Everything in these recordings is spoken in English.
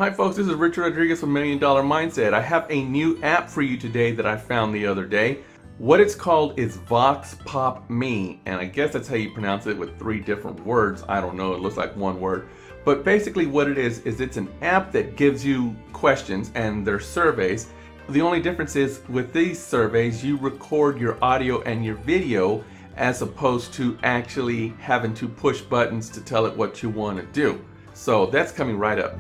Hi folks, this is Richard Rodriguez from $1 Million Mindset. I have a new app for you today that I found the other day. What it's called is Vox Pop Me, and I guess that's how you pronounce it with 3 different words. I don't know, it looks like one word. But basically what it is it's an app that gives you questions and they're surveys. The only difference is with these surveys, you record your audio and your video as opposed to actually having to push buttons to tell it what you want to do. So that's coming right up.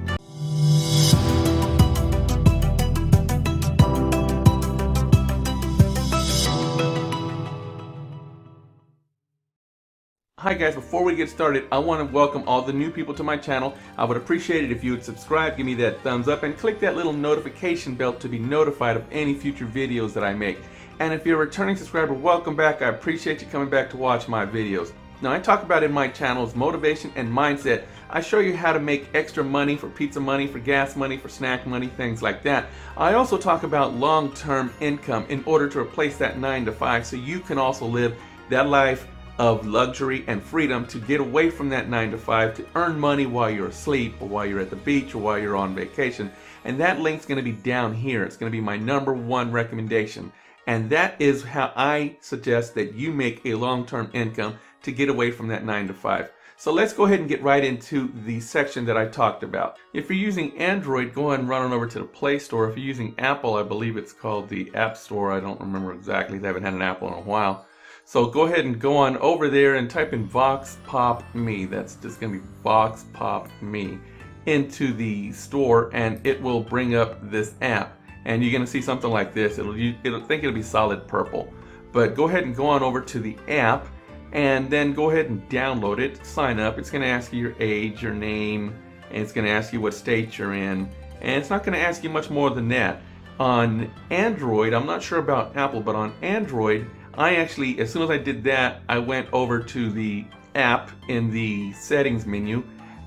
Hi guys, before we get started, I want to welcome all the new people to my channel. I would appreciate it if you would subscribe, give me that thumbs up, and click that little notification bell to be notified of any future videos that I make. And if you're a returning subscriber, welcome back. I appreciate you coming back to watch my videos. Now, I talk about in my channels motivation and mindset. I show you how to make extra money for pizza money, for gas money, for snack money, things like that. I also talk about long-term income in order to replace that 9 to 5 so you can also live that life of luxury and freedom to get away from that 9 to 5 to earn money while you're asleep or while you're at the beach or while you're on vacation. And that link's going to be down here. It's going to be my #1 recommendation. And that is how I suggest that you make a long-term income to get away from that 9 to 5. So let's go ahead and get right into the section that I talked about. If you're using Android, go ahead and run on over to the Play Store. If you're using Apple, I believe it's called the App Store. I don't remember exactly. I haven't had an Apple in a while. So go ahead and go on over there and type in Vox Pop Me. That's just going to be Vox Pop Me into the store, and it will bring up this app. And you're going to see something like this. It'll be solid purple. But go ahead and go on over to the app and then go ahead and download it, sign up. It's going to ask you your age, your name, and it's going to ask you what state you're in. And it's not going to ask you much more than that. On Android, I'm not sure about Apple, but on Android, I actually, as soon as I did that, I went over to the app in the settings menu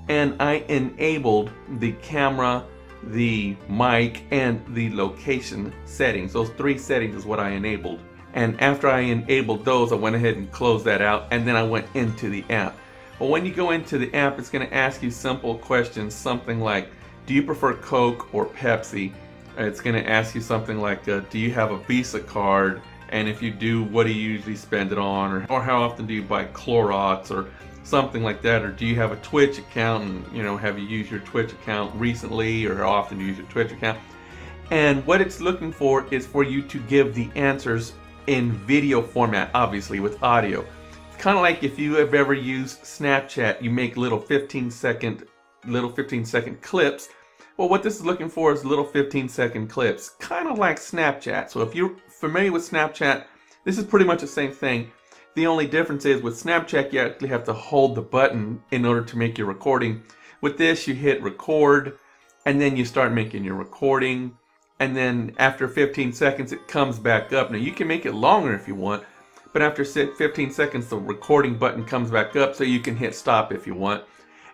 and I enabled the camera, the mic, and the location settings. Those 3 settings is what I enabled. And after I enabled those, I went ahead and closed that out, and then I went into the app. Well, when you go into the app, it's going to ask you simple questions, something like, do you prefer Coke or Pepsi? It's going to ask you something like, do you have a Visa card? And if you do, what do you usually spend it on? Or how often do you buy Clorox or something like that? Or do you have a Twitch account, and have you used your Twitch account recently, or how often do you use your Twitch account? And what it's looking for is for you to give the answers in video format, obviously with audio. It's kind of like if you have ever used Snapchat, you make little 15-second clips. Well, what this is looking for is little 15-second clips, kind of like Snapchat. So if you're familiar with Snapchat, this is pretty much the same thing. The only difference is with Snapchat, you actually have to hold the button in order to make your recording. With this, you hit record, and then you start making your recording. And then after 15 seconds, it comes back up. Now, you can make it longer if you want, but after 15 seconds, the recording button comes back up, so you can hit stop if you want.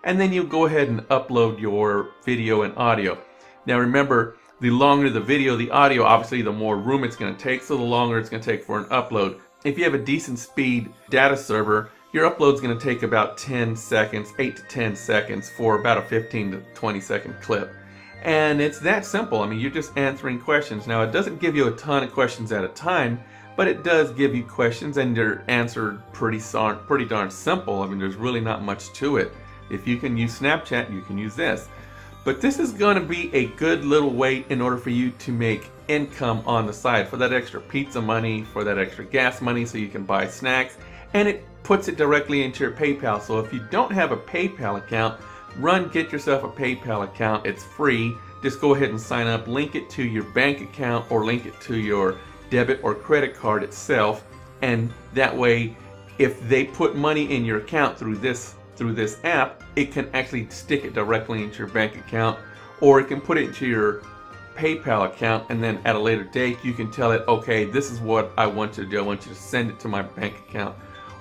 And then you go ahead and upload your video and audio. Now remember, the longer the video, the audio, obviously the more room it's going to take, so the longer it's going to take for an upload. If you have a decent speed data server, your upload is going to take about 10 seconds, 8 to 10 seconds for about a 15 to 20 second clip. And it's that simple. I mean, you're just answering questions. Now, it doesn't give you a ton of questions at a time, but it does give you questions, and they're answered pretty darn simple. I mean, there's really not much to it. If you can use Snapchat, you can use this. But this is going to be a good little way in order for you to make income on the side for that extra pizza money, for that extra gas money, so you can buy snacks. And it puts it directly into your PayPal. So if you don't have a PayPal account, get yourself a PayPal account. It's free. Just go ahead and sign up, link it to your bank account or link it to your debit or credit card itself. And that way, if they put money in your account through this app, it can actually stick it directly into your bank account, or it can put it into your PayPal account, and then at a later date you can tell it, okay, this is what I want you to do. I want you to send it to my bank account.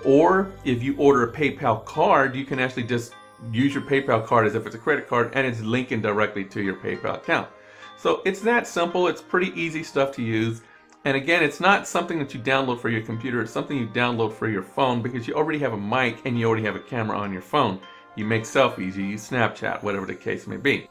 Or if you order a PayPal card, you can actually just use your PayPal card as if it's a credit card, and it's linking directly to your PayPal account. So it's that simple. It's pretty easy stuff to use. And again, it's not something that you download for your computer. It's something you download for your phone, because you already have a mic and you already have a camera on your phone. You make selfies, you use Snapchat, whatever the case may be.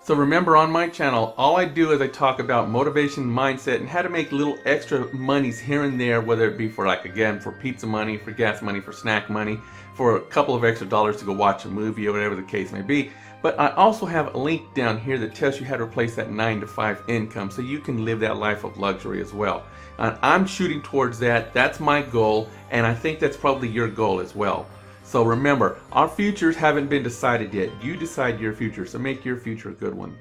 So remember, on my channel, all I do is I talk about motivation, mindset, and how to make little extra monies here and there, whether it be for, like, again, for pizza money, for gas money, for snack money, for a couple of extra dollars to go watch a movie or whatever the case may be. But I also have a link down here that tells you how to replace that 9-to-5 income so you can live that life of luxury as well. And I'm shooting towards that. That's my goal, and I think that's probably your goal as well. So remember, our futures haven't been decided yet. You decide your future, so make your future a good one.